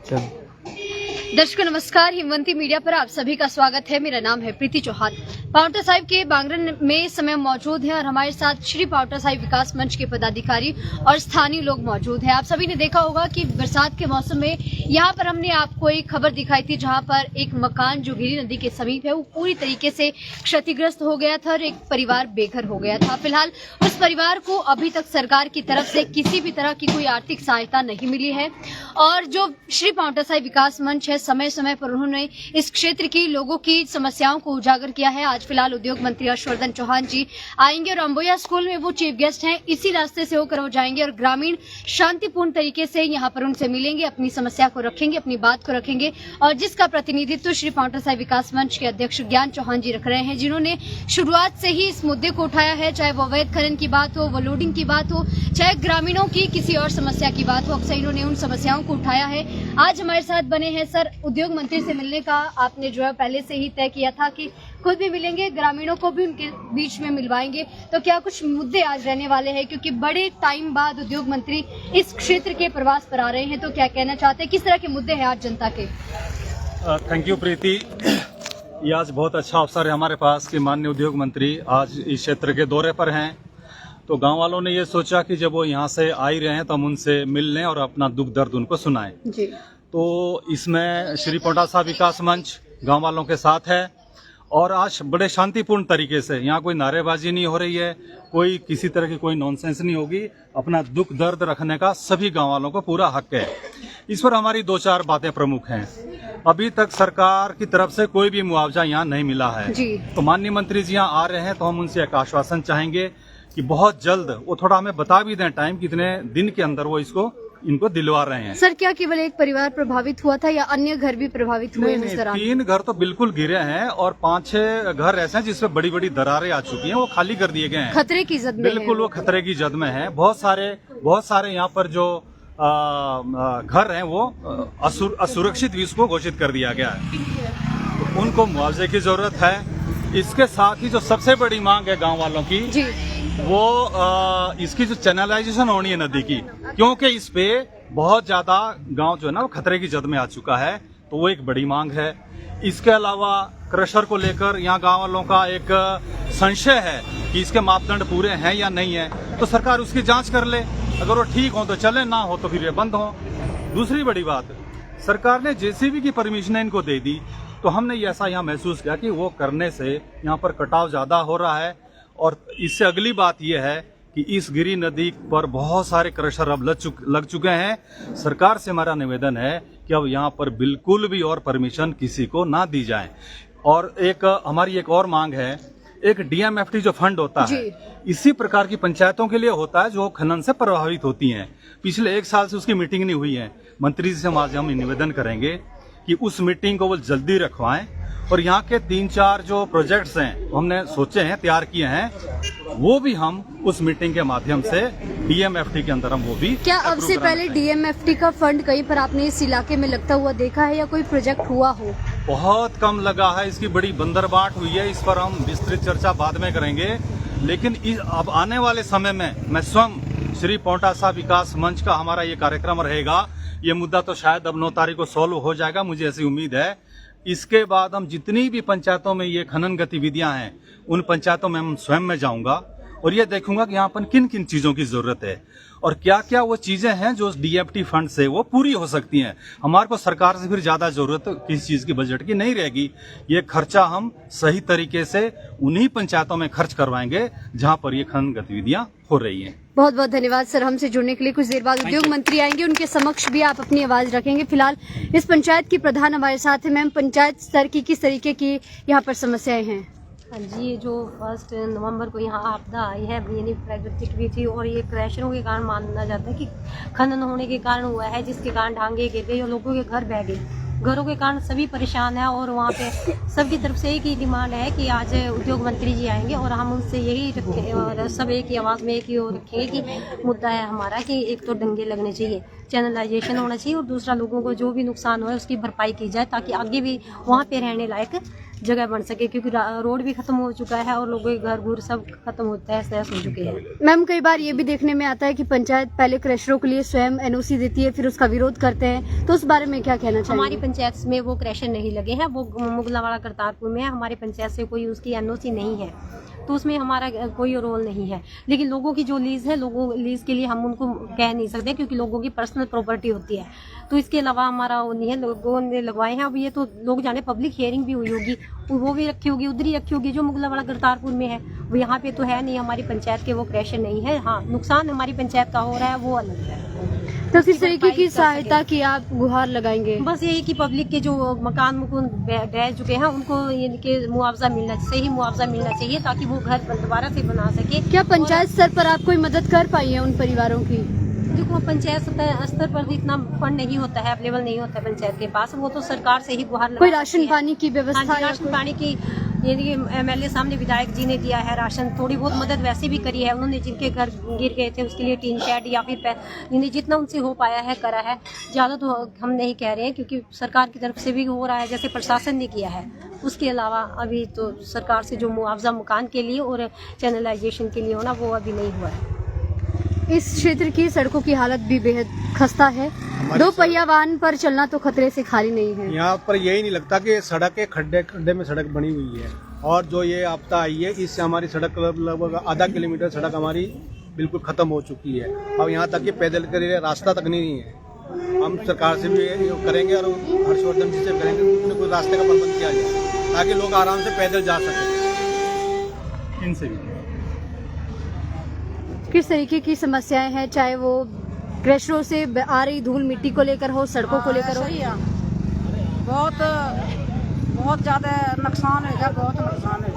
चल। दर्शकों नमस्कार, हिमवंती मीडिया पर आप सभी का स्वागत है। मेरा नाम है प्रीति चौहान। पावंटा साहिब के बांगरन में इस समय मौजूद है और हमारे साथ श्री पावंटा साहिब विकास मंच के पदाधिकारी और स्थानीय लोग मौजूद हैं। आप सभी ने देखा होगा कि बरसात के मौसम में यहाँ पर हमने आपको एक खबर दिखाई थी जहाँ पर एक मकान जो गिरी नदी के समीप है वो पूरी तरीके से क्षतिग्रस्त हो गया था और एक परिवार बेघर हो गया था। फिलहाल उस परिवार को अभी तक सरकार की तरफ से किसी भी तरह की कोई आर्थिक सहायता नहीं मिली है और जो श्री पावंटा साहिब विकास मंच है समय समय पर उन्होंने इस क्षेत्र की लोगों की समस्याओं को उजागर किया है। आज फिलहाल उद्योग मंत्री हर्षवर्धन चौहान जी आएंगे और अंबोया स्कूल में वो चीफ गेस्ट हैं, इसी रास्ते से होकर वो जाएंगे और ग्रामीण शांतिपूर्ण तरीके से यहाँ पर उनसे मिलेंगे, अपनी समस्या को रखेंगे, अपनी बात को रखेंगे और जिसका प्रतिनिधित्व श्री पावंटा साहिब विकास मंच के अध्यक्ष ज्ञान चौहान जी रख रहे हैं, जिन्होंने शुरुआत से ही इस मुद्दे को उठाया है, चाहे वो अवैध खनन की बात हो, वो लोडिंग की बात हो, चाहे ग्रामीणों की किसी और समस्या की बात हो, अक्सर इन्होंने उन समस्याओं को उठाया है। आज हमारे साथ बने हैं सर, उद्योग मंत्री से मिलने का आपने जो है पहले से ही तय किया था कि खुद भी मिलेंगे, ग्रामीणों को भी उनके बीच में मिलवाएंगे, तो क्या कुछ मुद्दे आज रहने वाले हैं क्योंकि बड़े टाइम बाद उद्योग मंत्री इस क्षेत्र के प्रवास पर आ रहे हैं, तो क्या कहना चाहते हैं, किस तरह के मुद्दे हैं आज जनता के? थैंक यू प्रीति। ये आज बहुत अच्छा अवसर है हमारे पास कि माननीय उद्योग मंत्री आज इस क्षेत्र के दौरे पर हैं। तो गांव वालों ने ये सोचा कि जब वो यहाँ से आ ही रहे हैं तो हम उनसे मिल लें और अपना दुख दर्द उनको सुनाएं। जी। तो इसमें श्री पावंटा साहिब विकास मंच गांव वालों के साथ है और आज बड़े शांतिपूर्ण तरीके से, यहाँ कोई नारेबाजी नहीं हो रही है, कोई किसी तरह की कोई नॉनसेंस नहीं होगी, अपना दुख दर्द रखने का सभी गांव वालों को पूरा हक है। इस पर हमारी 2-4 बातें प्रमुख हैं। अभी तक सरकार की तरफ से कोई भी मुआवजा यहाँ नहीं मिला है जी। तो माननीय मंत्री जी यहाँ आ रहे हैं तो हम उनसे एक आश्वासन चाहेंगे कि बहुत जल्द वो थोड़ा हमें बता भी दें टाइम कितने दिन के अंदर वो इनको दिलवा रहे हैं। सर क्या केवल एक परिवार प्रभावित हुआ था या अन्य घर भी प्रभावित हुए हैं इस दौरान? 3 घर तो बिल्कुल गिरे हैं और 5-6 घर ऐसे हैं जिसमें बड़ी बड़ी दरारें आ चुकी हैं, वो खाली कर दिए गए हैं, खतरे की जद में बिल्कुल वो खतरे की जद में है। बहुत सारे यहाँ पर जो घर हैं वो असुरक्षित भी उसको घोषित कर दिया गया है, तो उनको मुआवजे की जरूरत है। इसके साथ ही जो सबसे बड़ी मांग है गांव वालों की जी। वो इसकी जो चैनलाइजेशन होनी है नदी की, क्योंकि इस पे बहुत ज्यादा गांव जो है ना वो खतरे की जद में आ चुका है, तो वो एक बड़ी मांग है। इसके अलावा क्रशर को लेकर यहाँ गांव वालों का एक संशय है कि इसके मापदंड पूरे हैं या नहीं है, तो सरकार उसकी जांच कर ले, अगर वो ठीक हो तो चले, ना हो तो फिर ये बंद हो। दूसरी बड़ी बात, सरकार ने जेसीबी की परमिशन इनको दे दी, तो हमने ये ऐसा यहाँ महसूस किया कि वो करने से यहाँ पर कटाव ज्यादा हो रहा है। और इससे अगली बात यह है कि इस गिरी नदी पर बहुत सारे क्रशर अब लग चुके हैं। सरकार से हमारा निवेदन है कि अब यहाँ पर बिल्कुल भी और परमिशन किसी को ना दी जाए। और हमारी एक और मांग है, एक डीएमएफटी जो फंड होता है इसी प्रकार की पंचायतों के लिए होता है जो खनन से प्रभावित होती हैं। पिछले 1 साल से उसकी मीटिंग नहीं हुई है। मंत्री जी से आज हम निवेदन करेंगे कि उस मीटिंग को वो जल्दी रखवाएं और यहाँ के 3-4 जो प्रोजेक्ट्स हैं हमने सोचे हैं, तैयार किए हैं, वो भी हम उस मीटिंग के माध्यम से डीएमएफटी के अंदर हम वो भी। क्या अब से पहले डीएमएफटी का फंड कहीं पर आपने इस इलाके में लगता हुआ देखा है या कोई प्रोजेक्ट हुआ हो? बहुत कम लगा है, इसकी बड़ी बंदरबाट हुई है, इस पर हम विस्तृत चर्चा बाद में करेंगे। लेकिन अब आने वाले समय में मैं स्वयं श्री पावंटा साहिब विकास मंच का हमारा ये कार्यक्रम रहेगा। ये मुद्दा तो शायद अब 9 तारीख को सॉल्व हो जाएगा, मुझे ऐसी उम्मीद है। इसके बाद हम जितनी भी पंचायतों में ये खनन गतिविधियां हैं उन पंचायतों में हम स्वयं में जाऊंगा और ये देखूंगा कि यहाँ पर किन किन चीजों की जरूरत है और क्या क्या वो चीजें हैं जो डीएफटी फंड से वो पूरी हो सकती हैं। हमारे को सरकार से फिर ज्यादा जरूरत किसी चीज की बजट की नहीं रहेगी। ये खर्चा हम सही तरीके से उन्हीं पंचायतों में खर्च करवाएंगे जहाँ पर ये खनन गतिविधियां हो रही हैं। बहुत बहुत धन्यवाद सर हमसे जुड़ने के लिए। कुछ देर बाद उद्योग मंत्री आएंगे, उनके समक्ष भी आप अपनी आवाज रखेंगे। फिलहाल इस पंचायत की प्रधान हमारे साथ है। मैम, पंचायत स्तर की किस तरीके की यहाँ पर समस्याएं हैं? हाँ जी, ये जो 1 नवंबर को यहाँ आपदा आई है यानी प्राकृतिक भी थी और ये क्रैशरों के कारण माना जाता है कि खनन होने के कारण हुआ है, जिसके कारण ढांगे गिर गए और लोगों के घर बह गए। घरों के कारण सभी परेशान हैं और वहाँ पे सबकी तरफ से एक ही डिमांड है कि आज उद्योग मंत्री जी आएंगे और हम उनसे यही रखें और सब एक ही आवाज़ में एक ही रखेंगे कि मुद्दा है हमारा कि एक तो दंगे लगने चाहिए, चैनलाइजेशन होना चाहिए और दूसरा लोगों को जो भी नुकसान हुआ है उसकी भरपाई की जाए ताकि आगे भी वहाँ पे रहने लायक जगह बन सके, क्योंकि रोड भी खत्म हो चुका है और लोगों के घर घूर सब खत्म होता है, तहस हो चुके हैं। मैम कई बार ये भी देखने में आता है कि पंचायत पहले क्रशरों के लिए स्वयं एनओसी देती है, फिर उसका विरोध करते हैं, तो उस बारे में क्या कहना चाहिए? हमारी पंचायत में वो क्रैशर नहीं लगे हैं, वो मुगलावाड़ा करतारपुर में है। हमारी पंचायत से कोई उसकी एनओसी नहीं है, तो उसमें हमारा कोई रोल नहीं है। लेकिन लोगों की जो लीज है, लोगों लीज के लिए हम उनको कह नहीं सकते, क्योंकि लोगों की पर्सनल प्रॉपर्टी होती है। तो इसके अलावा हमारा वो नहीं है, लोगों ने लगवाए हैं। अब ये तो लोग जाने, पब्लिक हियरिंग भी हुई होगी, वो भी रखी होगी, उधर ही रखी होगी जो मुगलावाड़ा करतारपुर में है। वो यहाँ पे तो है नहीं, हमारी पंचायत के वो क्रैशर नहीं है। हाँ, नुकसान हमारी पंचायत का हो रहा है, वो अलग है। तो किस तरीके की सहायता की आप गुहार लगाएंगे? बस यही कि पब्लिक के जो मकान मुकुन ढह चुके हैं, उनको इनके मुआवजा मिलना, सही मुआवजा मिलना चाहिए, ताकि वो घर दोबारा से बना सके। क्या पंचायत स्तर पर आप कोई मदद कर पाई है उन परिवारों की? देखो, पंचायत स्तर पर इतना फंड नहीं होता है, अवेलेबल नहीं होता है पंचायत के पास। वो तो सरकार से ही गुहार कोई राशन पानी की व्यवस्था? हाँ, राशन पानी की एमएलए सामने विधायक जी ने दिया है राशन, थोड़ी बहुत मदद वैसे भी करी है उन्होंने। जिनके घर गिर गए थे उसके लिए टीन शेड या फिर जितना उनसे हो पाया है करा है। ज़्यादा तो हम नहीं कह रहे हैं, क्योंकि सरकार की तरफ से भी हो रहा है, जैसे प्रशासन ने किया है। उसके अलावा अभी तो सरकार से जो मुआवजा मकान के लिए और चैनलाइजेशन के लिए होना, वो अभी नहीं हुआ है। इस क्षेत्र की सड़कों की हालत भी बेहद खस्ता है। दो पहिया वाहन पर चलना तो खतरे से खाली नहीं है। यहाँ पर यही नहीं लगता कि सड़क के खड्डे में सड़क बनी हुई है, और जो ये आपदा आई है इससे हमारी सड़क लगभग आधा किलोमीटर सड़क हमारी बिल्कुल खत्म हो चुकी है। अब यहाँ तक कि पैदल के लिए रास्ता तक नहीं है। हम सरकार से भी करेंगे और हर्षवर्धन जी से करेंगे, उसमें कोई रास्ते का प्रबंध किया जाए ताकि लोग आराम से पैदल जा सकें। इनसे भी किस तरीके की समस्याएं हैं, चाहे वो क्रशरों से आ रही धूल मिट्टी को लेकर हो, सड़कों को लेकर हो? बहुत ज्यादा नुकसान है, बहुत नुकसान है।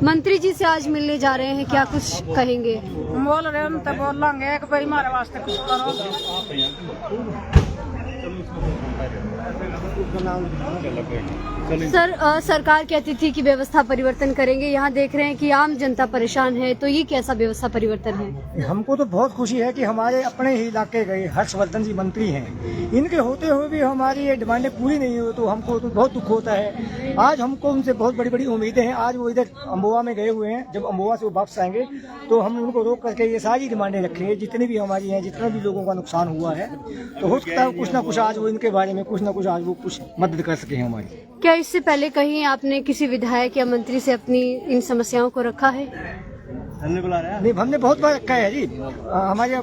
मंत्री जी से आज मिलने जा रहे हैं, क्या कुछ कहेंगे? बोल रहे हैं तो बोल लेंगे एक भाई हमारे वास्ते कुछ करो। सर, सरकार कहती थी कि व्यवस्था परिवर्तन करेंगे, यहाँ देख रहे हैं कि आम जनता परेशान है, तो ये कैसा व्यवस्था परिवर्तन है? हमको तो बहुत खुशी है कि हमारे अपने ही इलाके गए हर्षवर्धन जी मंत्री हैं, इनके होते हुए भी हमारी ये डिमांडें पूरी नहीं हो, तो हमको तो बहुत दुख होता है। आज हमको उनसे बहुत बड़ी बड़ी उम्मीदें हैं। आज वो इधर अम्बोआ में गए हुए हैं, जब अम्बोआ से वो वापस आएंगे तो हम उनको रोक करके ये सारी डिमांडें रखेंगे, जितनी भी हमारी हैं, जितना भी लोगों का नुकसान हुआ है। तो हो सकता है कुछ ना कुछ आज वो इनके बारे में कुछ ना कुछ आज वो कुछ मदद कर सके हमारी। क्या इससे पहले कहीं आपने किसी विधायक या मंत्री से अपनी इन समस्याओं को रखा है? नहीं, हमने बहुत बार रखा है जी। हमारे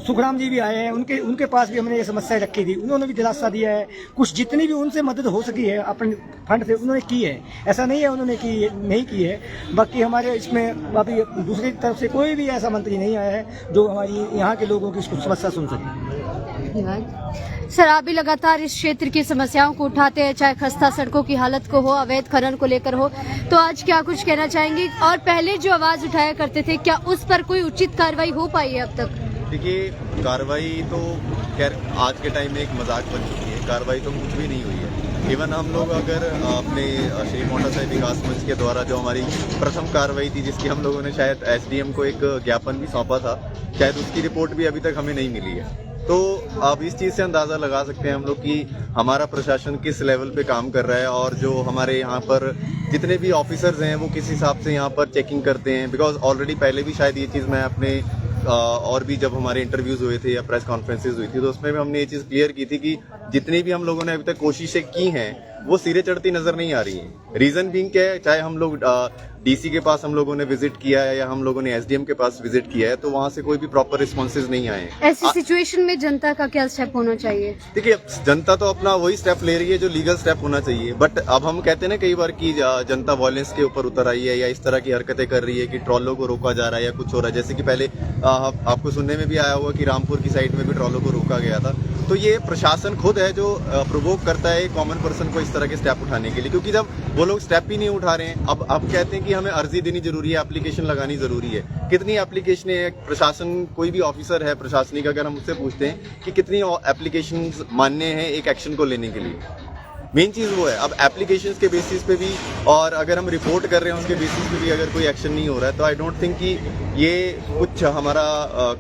सुखराम जी भी आए हैं, उनके पास भी हमने ये समस्याएं रखी थी, उन्होंने भी दिलासा दिया है। कुछ जितनी भी उनसे मदद हो सकी है अपने फंड से उन्होंने की है, ऐसा नहीं है उन्होंने नहीं की है। बाकी हमारे इसमें अभी दूसरी तरफ से कोई भी ऐसा मंत्री नहीं आया है जो हमारी यहाँ के लोगों की समस्या सुन सके। सर, आप भी लगातार इस क्षेत्र की समस्याओं को उठाते हैं, चाहे खस्ता सड़कों की हालत को हो, अवैध खनन को लेकर हो, तो आज क्या कुछ कहना चाहेंगे? और पहले जो आवाज उठाया करते थे, क्या उस पर कोई उचित कार्रवाई हो पाई है अब तक? देखिए, कार्रवाई तो खैर आज के टाइम में एक मजाक बन चुकी है, कार्रवाई तो कुछ भी नहीं हुई है। इवन हम लोग अगर अपने श्री पाउंटा साहिब विकास मंच के द्वारा जो हमारी प्रथम कार्रवाई थी, जिसकी हम लोगों ने शायद एसडीएम को एक ज्ञापन भी सौंपा था, शायद उसकी रिपोर्ट भी अभी तक हमें नहीं मिली है। तो अब इस चीज़ से अंदाज़ा लगा सकते हैं हम लोग कि हमारा प्रशासन किस लेवल पे काम कर रहा है, और जो हमारे यहाँ पर जितने भी ऑफिसर्स हैं वो किस हिसाब से यहाँ पर चेकिंग करते हैं। बिकॉज ऑलरेडी पहले भी शायद ये चीज़ मैं अपने और भी जब हमारे इंटरव्यूज हुए थे या प्रेस कॉन्फ्रेंसेज हुई थी, तो उसमें भी हमने ये चीज़ क्लियर की थी कि जितनी भी हम लोगों ने अभी तक कोशिशें की हैं वो सिरे चढ़ती नजर नहीं आ रही है। रीजन बीइंग क्या है, चाहे हम लोग डीसी के पास हम लोगों ने विजिट किया है या हम लोगों ने एसडीएम के पास विजिट किया है, तो वहां से कोई भी प्रॉपर रिस्पॉन्सेज नहीं आए। ऐसी सिचुएशन में जनता का क्या स्टेप होना चाहिए? देखिए, जनता तो अपना वही स्टेप ले रही है जो लीगल स्टेप होना चाहिए, बट अब हम कहते हैं ना कई बार कि जनता वायलेंस के ऊपर उतर आई है या इस तरह की हरकतें कर रही है कि ट्रॉलों को रोका जा रहा है या कुछ हो रहा है। जैसे कि पहले आपको सुनने में भी आया हुआ कि रामपुर की साइड में भी ट्रॉलों को रोका गया था। तो ये प्रशासन खुद है जो प्रोवोक करता है कॉमन पर्सन को इस तरह के स्टेप उठाने के लिए, क्योंकि जब वो लोग स्टेप ही नहीं उठा रहे हैं। अब कहते हैं कि हमें अर्जी देनी जरूरी है, एप्लीकेशन लगानी जरूरी है। कितनी एप्लीकेशन है, प्रशासन कोई भी ऑफिसर है प्रशासनिक, अगर हम उससे पूछते हैं कि कितनी एप्लीकेशन मान्य है एक एक्शन को लेने के लिए, मेन चीज़ वो है। अब एप्लीकेशंस के बेसिस पे भी और अगर हम रिपोर्ट कर रहे हैं उसके बेसिस पे भी अगर कोई एक्शन नहीं हो रहा है तो आई डोंट थिंक कि ये कुछ हमारा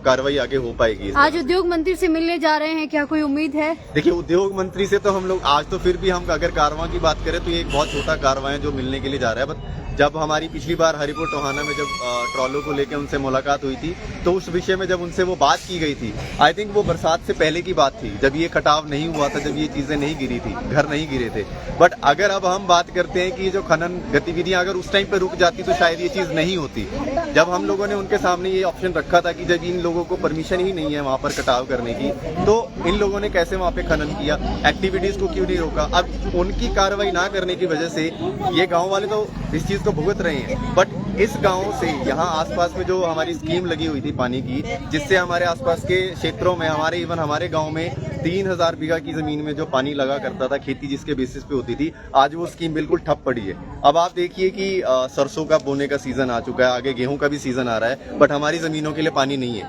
कार्रवाई आगे हो पाएगी। आज उद्योग मंत्री से मिलने जा रहे हैं, क्या कोई उम्मीद है? देखिए, उद्योग मंत्री से तो हम लोग आज तो फिर भी हम अगर कारवां की बात करें तो ये एक बहुत छोटा कारवां है जो मिलने के लिए जा रहा है। बट जब हमारी पिछली बार हरिपुर टोहाना में जब ट्रॉलों को लेकर उनसे मुलाकात हुई थी तो उस विषय में जब उनसे वो बात की गई थी, आई थिंक वो बरसात से पहले की बात थी, जब ये कटाव नहीं हुआ था, जब ये चीजें नहीं गिरी थी, घर नहीं गिरे थे। बट अगर अब हम बात करते हैं कि जो खनन गतिविधियां अगर उस टाइम पे रुक जाती तो शायद ये चीज नहीं होती। जब हम लोगों ने उनके सामने ये ऑप्शन रखा था कि जब इन लोगों को परमिशन ही नहीं है वहां पर कटाव करने की, तो इन लोगों ने कैसे वहां पे खनन किया, एक्टिविटीज को क्यों नहीं रोका। अब उनकी कार्रवाई ना करने की वजह से ये गाँव वाले तो इस चीज को भुगत रहे हैं। बट इस गांव से यहाँ आसपास में जो हमारी स्कीम लगी हुई थी पानी की, जिससे हमारे आसपास के क्षेत्रों में हमारे गांव में 3000 बीघा की जमीन में जो पानी लगा करता था, खेती जिसके बेसिस पे होती थी, आज वो स्कीम बिल्कुल ठप पड़ी है। अब आप देखिए कि सरसों का बोने का सीजन आ चुका है, आगे गेहूं का भी सीजन आ रहा है, बट हमारी जमीनों के लिए पानी नहीं है।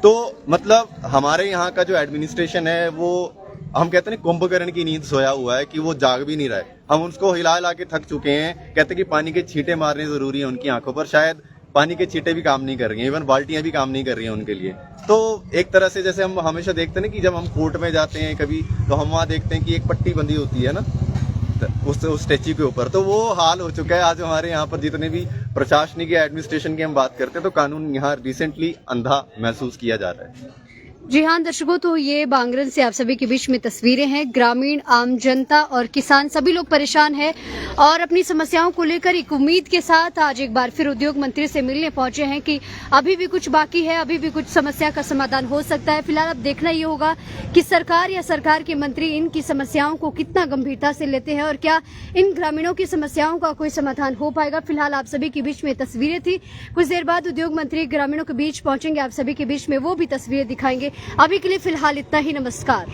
तो मतलब हमारे यहाँ का जो एडमिनिस्ट्रेशन है वो, हम कहते हैं कुंभकर्ण की नींद सोया हुआ है कि वो जाग भी नहीं रहा है। हम उसको हिला हिला के थक चुके हैं। कहते हैं कि पानी के छींटे मारने जरूरी है उनकी आंखों पर, शायद पानी के छींटे भी काम नहीं कर रही हैं, इवन बाल्टियां भी काम नहीं कर रही हैं उनके लिए। तो एक तरह से जैसे हम हमेशा देखते हैं ना कि जब हम कोर्ट में जाते हैं कभी, तो हम वहाँ देखते हैं कि एक पट्टी बंधी होती है ना उस स्टैच्यू के ऊपर, तो वो हाल हो चुका है आज हमारे यहाँ पर। जितने भी प्रशासनिक या एडमिनिस्ट्रेशन की हम बात करते हैं तो कानून यहाँ रिसेंटली अंधा महसूस किया जा रहा है। जी हाँ दर्शकों, तो ये बांगरन से आप सभी के बीच में तस्वीरें हैं। ग्रामीण, आम जनता और किसान सभी लोग परेशान हैं और अपनी समस्याओं को लेकर एक उम्मीद के साथ आज एक बार फिर उद्योग मंत्री से मिलने पहुंचे हैं कि अभी भी कुछ बाकी है, अभी भी कुछ समस्या का समाधान हो सकता है। फिलहाल अब देखना ये होगा कि सरकार या सरकार के मंत्री इनकी समस्याओं को कितना गंभीरता से लेते हैं और क्या इन ग्रामीणों की समस्याओं का कोई समाधान हो पाएगा। फिलहाल आप सभी के बीच में तस्वीरें थी। कुछ देर बाद उद्योग मंत्री ग्रामीणों के बीच पहुंचेंगे, आप सभी के बीच में वो भी तस्वीरें दिखाएंगे। अभी के लिए फिलहाल इतना ही। नमस्कार।